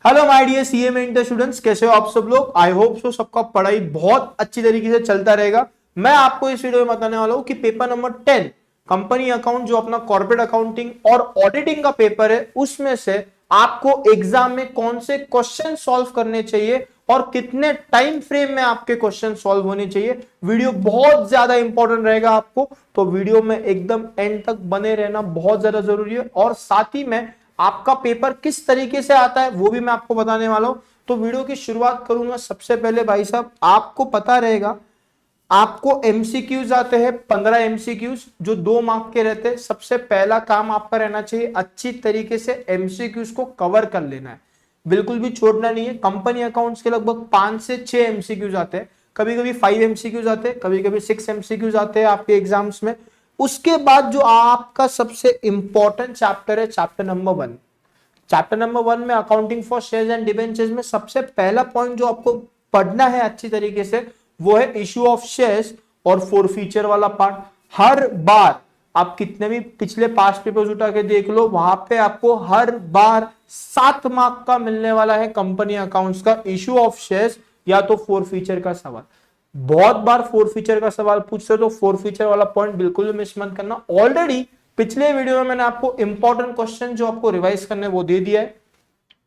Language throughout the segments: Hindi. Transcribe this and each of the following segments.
हेलो माय डियर सीए में इंटर स्टूडेंट्स, कैसे हो आप सब लोग। आई होप सो सबका पढ़ाई बहुत अच्छी तरीके से चलता रहेगा। मैं आपको इस वीडियो में बताने वाला हूं कि पेपर नंबर 10 कंपनी अकाउंट जो अपना कॉर्पोरेट अकाउंटिंग और ऑडिटिंग का पेपर है, उसमें से आपको एग्जाम में कौन से क्वेश्चन सॉल्व करने चाहिए और कितने टाइम फ्रेम में आपके क्वेश्चन सॉल्व होने चाहिए। वीडियो बहुत ज्यादा इंपॉर्टेंट रहेगा आपको, तो वीडियो में एकदम एंड तक बने रहना बहुत ज्यादा जरूरी है। और साथ ही में आपका पेपर किस तरीके से आता है वो भी मैं आपको बताने वाला हूं। तो वीडियो की शुरुआत करूंगा। सबसे पहले भाई साहब, आपको पता रहेगा आपको एमसीक्यूज आते हैं 15 एमसीक्यूज जो 2 मार्क के रहते हैं। सबसे पहला काम आपका रहना चाहिए अच्छी तरीके से एमसीक्यूज को कवर कर लेना है, बिल्कुल भी छोड़ना नहीं है। कंपनी अकाउंट्स के लगभग 5 से 6 एमसीक्यूज आते हैं, कभी कभी 5 एमसीक्यूज आते हैं, कभी कभी 6 एमसीक्यूज आते हैं आपके एग्जाम्स में। उसके बाद जो आपका सबसे इंपॉर्टेंट चैप्टर है, चैप्टर नंबर 1। चैप्टर नंबर 1 में accounting for shares and debentures में सबसे पहला पॉइंट जो आपको पढ़ना है अच्छी तरीके से, वो है इश्यू ऑफ शेयर्स और फोरफीचर वाला पार्ट। हर बार आप कितने भी पिछले पास्ट पेपर्स उठा के देख लो, वहां पे आपको हर बार 7 मार्क का मिलने वाला है कंपनी अकाउंट्स का इश्यू ऑफ शेयर्स या तो फोरफीचर का सवाल। बहुत बार फोरफीचर का सवाल पूछते हो, तो फोरफीचर वाला पॉइंट बिल्कुल भी मिस मत करना। ऑलरेडी पिछले वीडियो में मैंने आपको इंपॉर्टेंट क्वेश्चन जो आपको रिवाइज करने वो दे दिया है।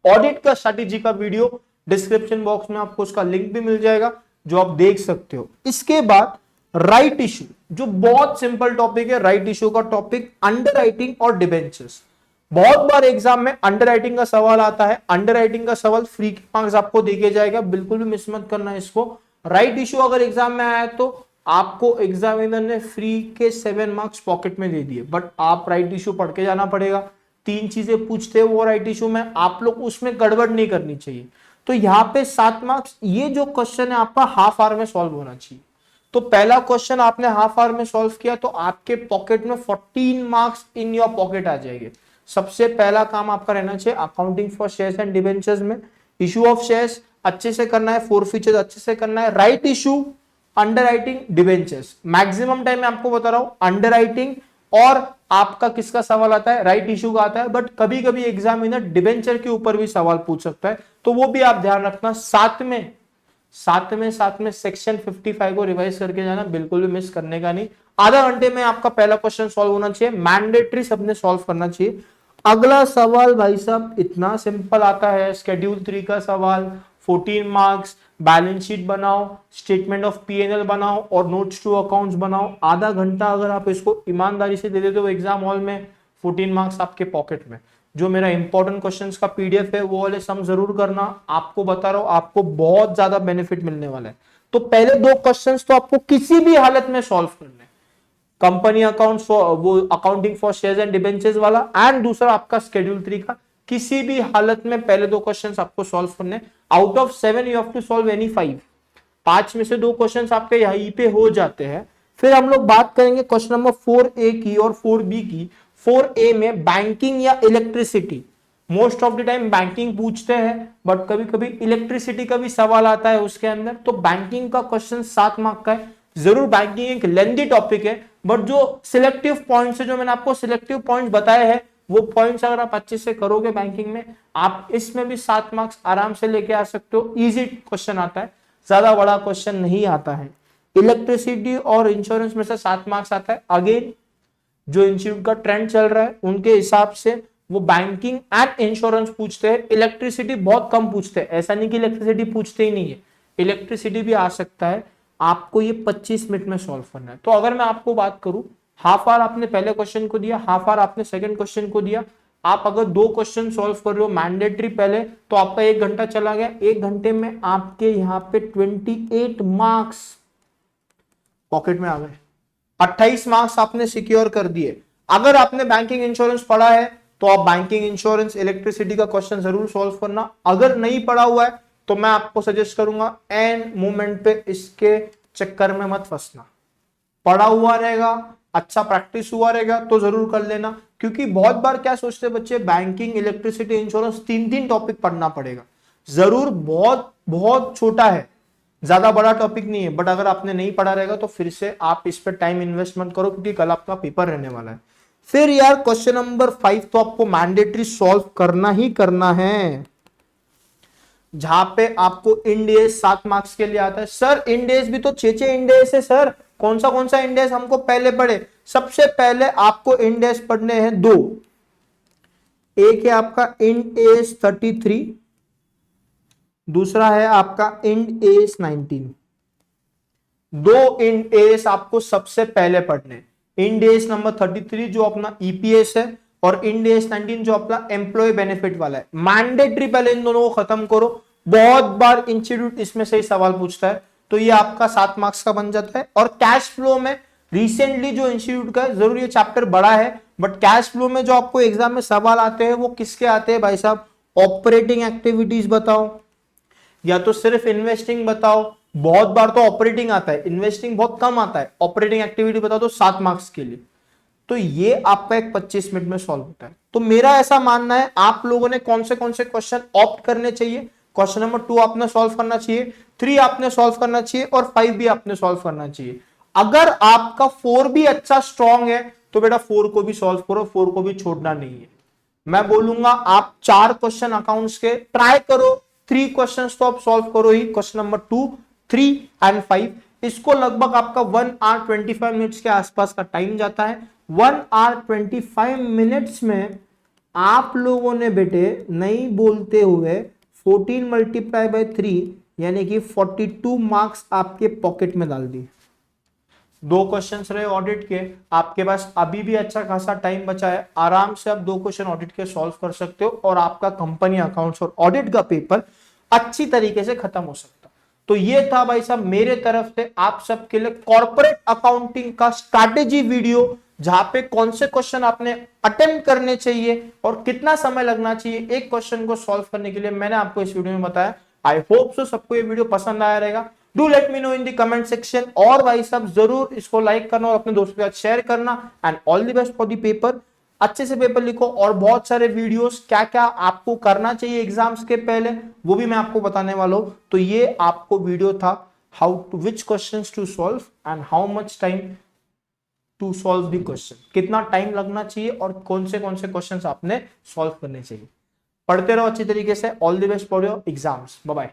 ऑडिट का स्ट्रैटेजी का वीडियो डिस्क्रिप्शन बॉक्स में आपको उसका लिंक भी मिल जाएगा, जो आप देख सकते हो। इसके बाद राइट इशू, जो बहुत सिंपल टॉपिक है। राइट इशू का टॉपिक अंडर राइटिंग और डिबेंचर्स। बहुत बार एग्जाम में अंडर राइटिंग का सवाल आता है। अंडर राइटिंग का सवाल फ्री के मार्क्स आपको दिया जाएगा, बिल्कुल भी मिस मत करना इसको। राइट इशू अगर एग्जाम में आया तो आपको एग्जामिनर ने फ्री के 7 मार्क्स पॉकेट में दे दिए, बट आप राइट इशू पढ़ के जाना पड़ेगा। 3 चीजें पूछते हैं वो राइट इशू में, आप लोग उसमें गड़बड़ नहीं करनी चाहिए। तो यहाँ पे 7 मार्क्स, ये जो क्वेश्चन है आपका हाफ आवर में सॉल्व होना चाहिए। तो पहला क्वेश्चन आपने हाफ आवर में सॉल्व किया तो आपके पॉकेट में 14 मार्क्स इन योर पॉकेट आ जाएंगे। सबसे पहला काम आपका रहना चाहिए accounting for shares and debentures में इशू ऑफ शेयर्स अच्छे से करना है, फोरफीचर अच्छे से करना है, right issue, under writing, debentures. Maximum time मैं आपको बता रहा हूं अंडर राइटिंग और आपका किसका सवाल आता है, राइट इशू का आता है। बट कभी कभी एग्जामिनर डिबेंचर के ऊपर भी सवाल पूछ सकता है, तो वो भी आप ध्यान रखना। साथ में सेक्शन 55 को रिवाइज करके जाना, बिल्कुल भी मिस करने का नहीं। आधा घंटे में आपका पहला क्वेश्चन सॉल्व होना चाहिए, मैंडेटरी सबने सॉल्व करना चाहिए। अगला सवाल भाई साहब इतना सिंपल आता है, शेड्यूल 3 का सवाल, 14 मार्क्स। बैलेंस शीट बनाओ, स्टेटमेंट ऑफ पीएनएल बनाओ और नोट्स टू अकाउंट्स बनाओ। आधा घंटा अगर आप इसको ईमानदारी से दे देते हो एग्जाम हॉल में, 14 मार्क्स आपके पॉकेट में। जो मेरा इंपॉर्टेंट क्वेश्चंस का पीडीएफ है वो वाले सम जरूर करना, आपको बता रहा हूं आपको बहुत ज्यादा बेनिफिट मिलने वाला है। तो पहले 2 क्वेश्चंस तो आपको किसी भी हालत में सॉल्व करने हैं, कंपनी अकाउंट वो accounting for shares and debentures वाला, एंड दूसरा आपका शेड्यूल 3 का। किसी भी हालत में पहले 2 क्वेश्चंस आपको सॉल्व करने। Out of 7 you have to solve any 5। 5 में से 2 क्वेश्चंस आपके यहीं पे हो जाते हैं। फिर हम लोग बात करेंगे क्वेश्चन नंबर 4A की और 4B की। 4A में बैंकिंग या electricity, most of the time banking पूछते हैं, बट कभी कभी इलेक्ट्रिसिटी का भी सवाल आता है उसके अंदर। तो बैंकिंग का क्वेश्चन 7 मार्क का है। जरूर बैंकिंग एक लेंथी टॉपिक है, बट जो सिलेक्टिव पॉइंट्स है, जो मैंने आपको सिलेक्टिव पॉइंट्स बताए हैं, वो पॉइंट्स अगर आप अच्छे से करोगे बैंकिंग में, आप इसमें भी 7 मार्क्स आराम से लेके आ सकते हो। इजी क्वेश्चन आता है, ज्यादा बड़ा क्वेश्चन नहीं आता है। इलेक्ट्रिसिटी और इंश्योरेंस में से 7 मार्क्स आता है। अगेन जो इंस्टीट्यूट का ट्रेंड चल रहा है उनके हिसाब से वो बैंकिंग एंड इंश्योरेंस पूछते हैं, इलेक्ट्रिसिटी बहुत कम पूछते हैं। ऐसा नहीं कि इलेक्ट्रिसिटी पूछते ही नहीं है, इलेक्ट्रिसिटी भी आ सकता है। आपको ये 25 मिनट में सॉल्व करना है। तो अगर मैं आपको बात करूं, हाफ आवर आपने पहले क्वेश्चन को दिया, हाफ आवर आपने सेकंड क्वेश्चन को दिया। आप अगर 2 क्वेश्चन सॉल्व कर रहे हो मैंडेटरी पहले, तो आपका 1 घंटा चला गया। 1 घंटे में आपके यहाँ पे 28 मार्क्स पॉकेट में आ गए। 28 मार्क्स आपने सिक्योर कर दिए। अगर आपने बैंकिंग इंश्योरेंस पढ़ा है तो आप बैंकिंग इंश्योरेंस इलेक्ट्रिसिटी का क्वेश्चन जरूर सॉल्व करना। अगर नहीं पढ़ा हुआ है तो मैं आपको सजेस्ट करूंगा एंड मोमेंट पे इसके चक्कर में मत फंसना। पढ़ा हुआ रहेगा, अच्छा प्रैक्टिस हुआ रहेगा तो जरूर कर लेना। क्योंकि बहुत बार क्या सोचते हैं बच्चे, बैंकिंग इलेक्ट्रिसिटी इंश्योरेंस 3 टॉपिक पढ़ना पड़ेगा। जरूर बहुत बहुत छोटा है, ज्यादा बड़ा टॉपिक नहीं है, बट अगर आपने नहीं पढ़ा रहेगा तो फिर से आप इस पर टाइम इन्वेस्ट मत करो, क्योंकि कल आपका पेपर रहने वाला है। फिर यार क्वेश्चन नंबर 5 तो आपको मैंडेटरी सॉल्व करना ही करना है। जहां पे आपको इंडेस 7 मार्क्स के लिए आता है। सर इंडेस भी तो 6 इंडेस है सर, कौन सा इंडेस हमको पहले पढ़े? सबसे पहले आपको इंडेस पढ़ने हैं दो, एक है आपका इंड एस 33, दूसरा है आपका इंड एस 19। दो इंड एस आपको सबसे पहले पढ़ने, इंड एस नंबर 33 जो अपना ईपीएस है और इंड एस 19 जो अपना एम्प्लॉय बेनिफिट वाला है। मैंडेटरी पहले इन दोनों को खत्म करो, बहुत बार इंस्टीट्यूट इसमें से ही सवाल पूछता है, तो ये आपका 7 मार्क्स का बन जाता है। और कैश फ्लो में रिसेंटली जो इंस्टीट्यूट का जरूर ये चैप्टर बड़ा है, बट कैश फ्लो में जो आपको एग्जाम में सवाल आते हैं वो किसके आते हैं भाई साहब? ऑपरेटिंग एक्टिविटीज बताओ या तो सिर्फ इन्वेस्टिंग बताओ। बहुत बार तो ऑपरेटिंग आता है, इन्वेस्टिंग बहुत कम आता है। ऑपरेटिंग एक्टिविटी बताओ तो 7 मार्क्स के लिए, तो ये आपका एक 25 मिनट में सॉल्व होता है। तो मेरा ऐसा मानना है आप लोगों ने कौन से क्वेश्चन ऑप्ट करने चाहिए? क्वेश्चन नंबर 2 आपने सॉल्व करना चाहिए, 3 आपने सॉल्व करना चाहिए और 5 भी आपने सॉल्व करना चाहिए। अगर आपका 4 भी अच्छा स्ट्रॉन्ग है तो बेटा 4 को भी सॉल्व करो, 4 को भी छोड़ना नहीं है। मैं बोलूंगा आप 4 क्वेश्चन अकाउंट्स के ट्राई करो, 3 क्वेश्चंस तो आप सॉल्व करो ही, क्वेश्चन नंबर 2, 3 एंड 5। इसको लगभग आपका 1 आवर 25 मिनट्स के आसपास का टाइम जाता है। 1 आवर 25 मिनट्स में आप लोगों ने बेटे नहीं बोलते हुए 14 मल्टीप्लाई बाय 3 यानी कि 42 मार्क्स आपके पॉकेट में डाल दिए। 2 क्वेश्चंस रहे ऑडिट के, आपके पास अभी भी अच्छा खासा टाइम बचा है, आराम से आप 2 क्वेश्चन ऑडिट के सॉल्व कर सकते हो और आपका कंपनी अकाउंट्स और ऑडिट का पेपर अच्छी तरीके से खत्म हो सकता। तो ये था भाई साहब मेरे तरफ से आप सबके लिए कॉर्पोरेट अकाउंटिंग का स्ट्रैटेजी वीडियो, जहां पे कौन से क्वेश्चन आपने अटेम्प्ट करने चाहिए और कितना समय लगना चाहिए एक क्वेश्चन को सॉल्व करने के लिए, मैंने आपको इस वीडियो में बताया। आई होप सो सबको ये वीडियो पसंद आया रहेगा। Do let me know in the comment section, और भाई साहब जरूर इसको लाइक करना और अपने दोस्तों के साथ शेयर करना। And all the best for the paper, अच्छे से पेपर लिखो और बहुत सारे वीडियोस क्या क्या आपको करना चाहिए एग्जाम्स के पहले वो भी मैं आपको बताने वाला हूं। तो ये आपको वीडियो था how to which questions to solve and how much time to solve the question, कितना टाइम लगना चाहिए और कौन से क्वेश्चंस आपने सॉल्व करने चाहिए। पढ़ते रहो अच्छी तरीके से। All the best for your exams, bye bye.